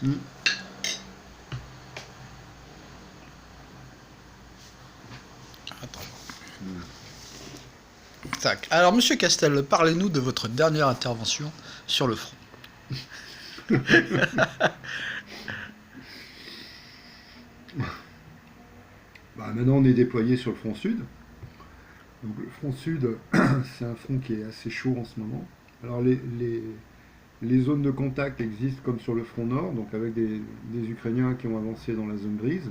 Mm. Attends. Mm. Tac. Alors, Monsieur Castel, parlez-nous de votre dernière intervention sur le front. Bah, maintenant, on est déployé sur le front sud. Donc, le front sud, c'est un front qui est assez chaud en ce moment. Alors, les zones de contact existent comme sur le front nord, donc avec des Ukrainiens qui ont avancé dans la zone grise,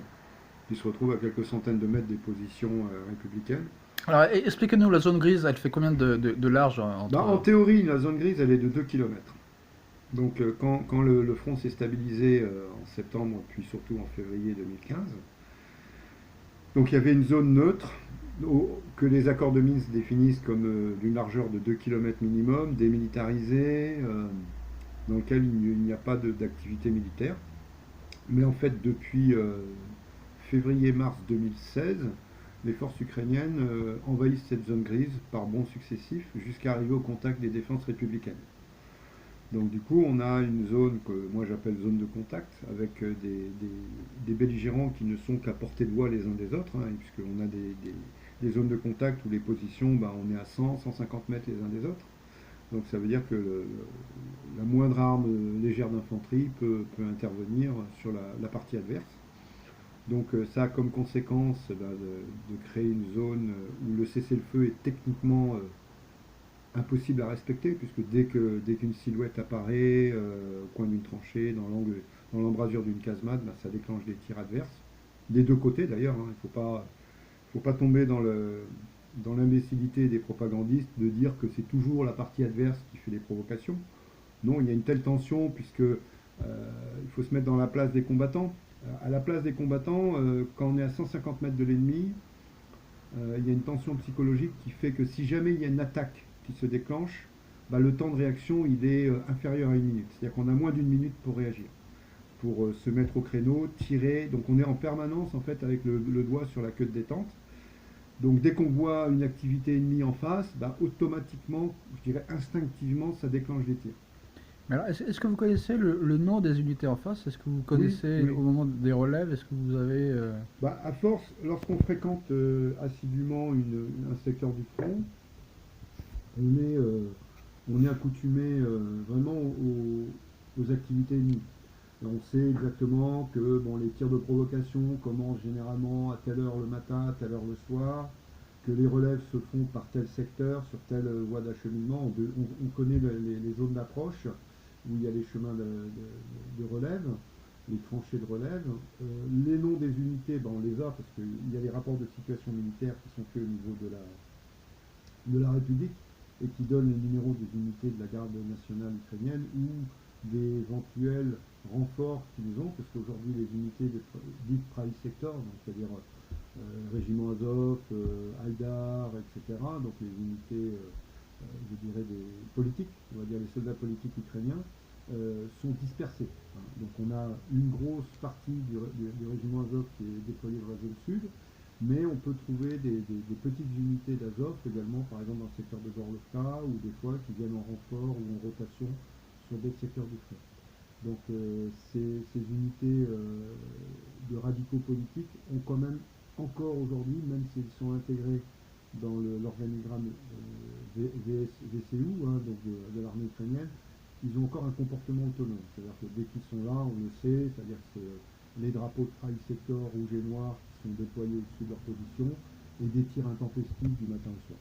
qui se retrouvent à quelques centaines de mètres des positions républicaines. Alors, expliquez-nous la zone grise, elle fait combien de large Bah, en entre... théorie, la zone grise, elle est de 2 km. Donc, quand le front s'est stabilisé en septembre, puis surtout en février 2015, donc il y avait une zone neutre que les accords de Minsk définissent comme d'une largeur de 2 km minimum, démilitarisée, dans lequel il n'y a pas d'activité militaire. Mais en fait, depuis février-mars 2016, les forces ukrainiennes envahissent cette zone grise par bonds successifs jusqu'à arriver au contact des défenses républicaines. Donc du coup, on a une zone que moi j'appelle zone de contact, avec des belligérants qui ne sont qu'à portée de voix les uns des autres, hein, puisqu'on a des zones de contact où les positions, bah, on est à 100, 150 mètres les uns des autres. Donc ça veut dire que la moindre arme légère d'infanterie peut intervenir sur la partie adverse. Donc ça a comme conséquence de créer une zone où le cessez-le-feu est techniquement impossible à respecter, puisque dès qu'une silhouette apparaît au coin d'une tranchée, dans l'embrasure d'une casemate, bah, ça déclenche des tirs adverses. Des deux côtés d'ailleurs, hein. Faut pas tomber dans l'imbécilité des propagandistes de dire que c'est toujours la partie adverse qui fait les provocations. Non, il y a une telle tension puisque il faut se mettre dans la place des combattants. À la place des combattants, quand on est à 150 mètres de l'ennemi, il y a une tension psychologique qui fait que si jamais il y a une attaque qui se déclenche, bah, le temps de réaction il est inférieur à une minute. C'est-à-dire qu'on a moins d'une minute pour réagir, pour se mettre au créneau, tirer. Donc on est en permanence en fait avec le doigt sur la queue de détente. Donc dès qu'on voit une activité ennemie en face, bah, automatiquement, je dirais instinctivement, ça déclenche des tirs. Mais alors, est-ce que vous connaissez le nom des unités en face? Est-ce que vous Oui, connaissez oui. au moment des relèves? Est-ce que vous avez... Bah, à force, lorsqu'on fréquente assidûment un secteur du front, on est, euh, on est accoutumé vraiment aux activités ennemies. Et on sait exactement que bon, les tirs de provocation commencent généralement à telle heure le matin, à telle heure le soir, que les relèves se font par tel secteur, sur telle voie d'acheminement. On connaît les zones d'approche où il y a les chemins de relève, les tranchées de relève. Les noms des unités, ben, on les a parce qu'il y a les rapports de situation militaire qui sont faits au niveau de la République et qui donnent les numéros des unités de la garde nationale ukrainienne ou des éventuels renforts qu'ils ont, parce qu'aujourd'hui les unités dites Price Sector, donc c'est-à-dire régiment Azov, Haïdar, etc., donc les unités, je dirais, des politiques, on va dire les soldats politiques ukrainiens, sont dispersés. Hein. Donc on a une grosse partie du régiment Azov qui est déployé dans la zone sud, mais on peut trouver des petites unités d'Azov également, par exemple dans le secteur de Gorlovka, ou des fois qui viennent en renfort ou en rotation sur d'autres secteurs du front. Donc ces unités de radicaux politiques ont quand même encore aujourd'hui, même s'ils sont intégrés dans l'organigramme VCU, hein, donc de l'armée ukrainienne, ils ont encore un comportement autonome. C'est-à-dire que dès qu'ils sont là, on le sait, c'est-à-dire que c'est les drapeaux de Price Sector rouge et noir qui sont déployés au-dessus de leur position et des tirs intempestifs du matin au soir.